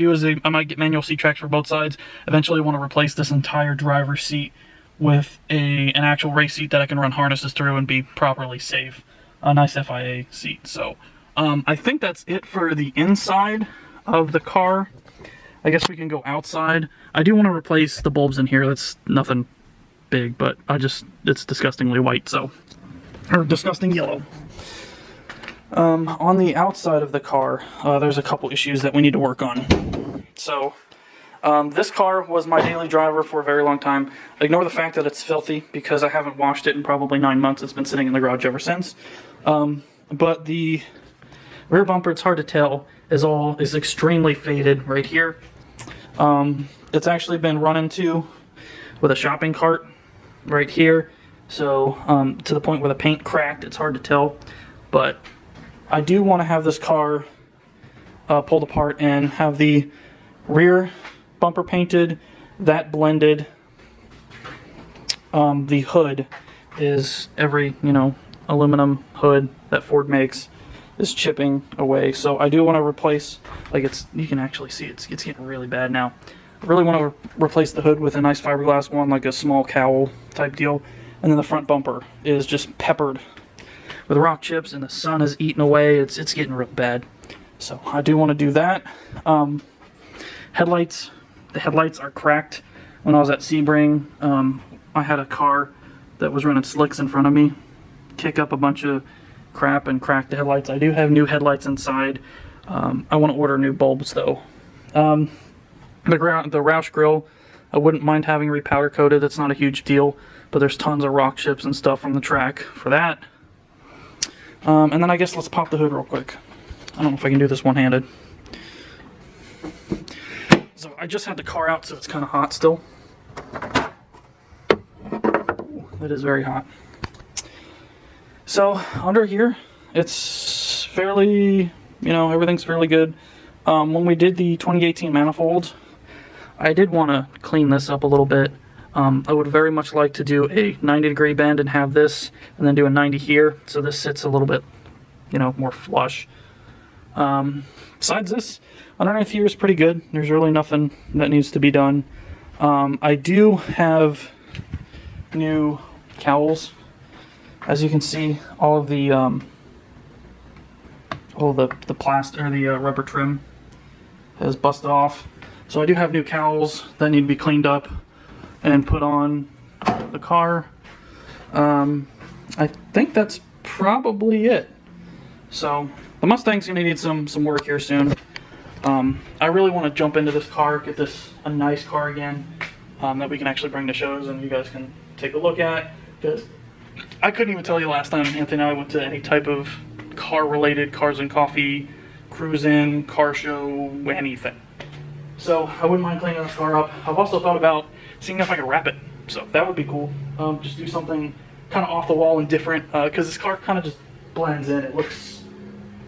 do is I might get manual seat tracks for both sides. Eventually I want to replace this entire driver's seat with an actual race seat that I can run harnesses through and be properly safe. A nice FIA seat. So I think that's it for the inside of the car. I guess we can go outside. I do want to replace the bulbs in here. That's nothing big, but it's disgustingly white, so, or disgusting yellow. On the outside of the car, there's a couple issues that we need to work on. So, this car was my daily driver for a very long time. Ignore the fact that it's filthy, because I haven't washed it in probably 9 months. It's been sitting in the garage ever since. But the rear bumper, it's hard to tell, is extremely faded right here. It's actually been run into with a shopping cart right here. So, to the point where the paint cracked, it's hard to tell. But I do want to have this car pulled apart and have the rear bumper painted, that blended. The hood is every, aluminum hood that Ford makes is chipping away. So I do want to replace, you can actually see it's getting really bad now. I really want to replace the hood with a nice fiberglass one, like a small cowl type deal. And then the front bumper is just peppered with rock chips, and the sun is eating away. It's getting real bad. So I do want to do that. Headlights. The headlights are cracked. When I was at Sebring, I had a car that was running slicks in front of me kick up a bunch of crap and crack the headlights. I do have new headlights inside. I want to order new bulbs though. The Roush grill, I wouldn't mind having repowder coated. That's not a huge deal, but there's tons of rock chips and stuff from the track for that. And then I guess let's pop the hood real quick. I don't know if I can do this one-handed. So I just had the car out, so it's kind of hot still. It is very hot. So under here, it's fairly, everything's fairly good. When we did the 2018 manifold, I did want to clean this up a little bit. I would very much like to do a 90-degree bend and have this, and then do a 90 here, so this sits a little bit, more flush. Besides this, underneath here is pretty good. There's really nothing that needs to be done. I do have new cowls. As you can see, all of the plastic or the rubber trim has busted off. So I do have new cowls that need to be cleaned up and put on the car. I think that's probably it. So the Mustang's gonna need some work here soon. I really want to jump into this car, get this a nice car again, that we can actually bring to shows and you guys can take a look at. Because I couldn't even tell you last time Anthony and I went to any type of car-related, cars and coffee, cruise-in, car show, anything. So I wouldn't mind cleaning this car up. I've also thought about seeing if I could wrap it. So that would be cool. Just do something kind of off the wall and different, because this car kind of just blends in. It looks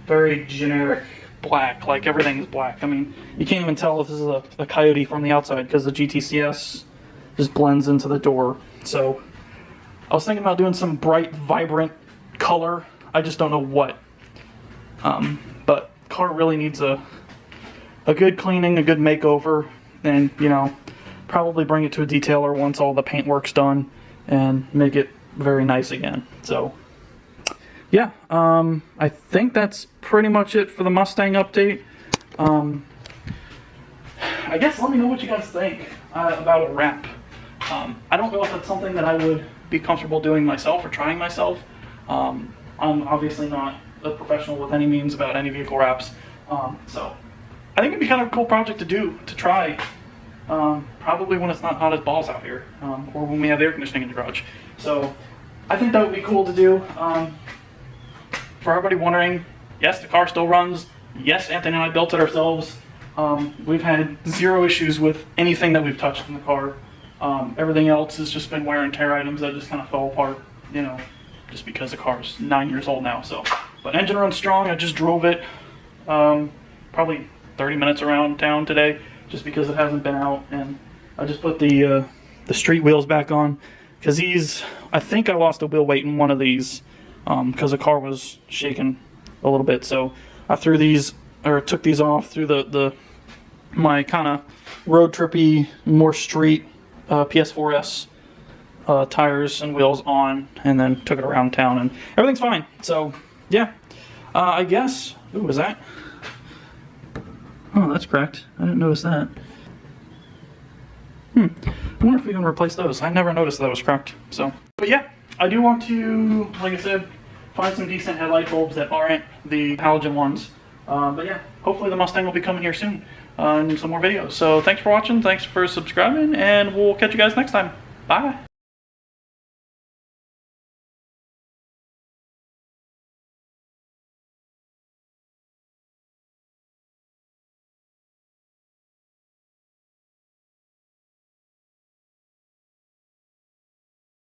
very generic black, like everything is black. I mean, you can't even tell if this is a Coyote from the outside because the GTCS just blends into the door. So I was thinking about doing some bright, vibrant color. I just don't know what. But car really needs a good cleaning, a good makeover, and probably bring it to a detailer once all the paint work's done and make it very nice again. So yeah, I think that's pretty much it for the Mustang update. I guess let me know what you guys think about a wrap. I don't know if that's something that I would be comfortable doing myself or trying myself. I'm obviously not a professional with any means about any vehicle wraps. So I think it'd be kind of a cool project to try. Probably when it's not hot as balls out here, or when we have air conditioning in the garage. So I think that would be cool to do. For everybody wondering, yes, the car still runs. Yes, Anthony and I built it ourselves. We've had zero issues with anything that we've touched in the car. Everything else has just been wear and tear items that just kind of fell apart, just because the car's 9 years old now. So, but engine runs strong. I just drove it probably 30 minutes around town today, just because it hasn't been out, and I just put the street wheels back on because I think I lost a wheel weight in one of these because the car was shaking a little bit. So I threw these, or took these off, threw the my kind of road trippy, more street PS4S tires and wheels on, and then took it around town, and everything's fine. So yeah, I guess. Ooh, was that? Oh, that's cracked. I didn't notice that. I wonder if we can replace those. I never noticed that was cracked. So, but yeah, I do want to, like I said, find some decent headlight bulbs that aren't the halogen ones. But yeah, hopefully the Mustang will be coming here soon and some more videos. So thanks for watching, thanks for subscribing, and we'll catch you guys next time. Bye.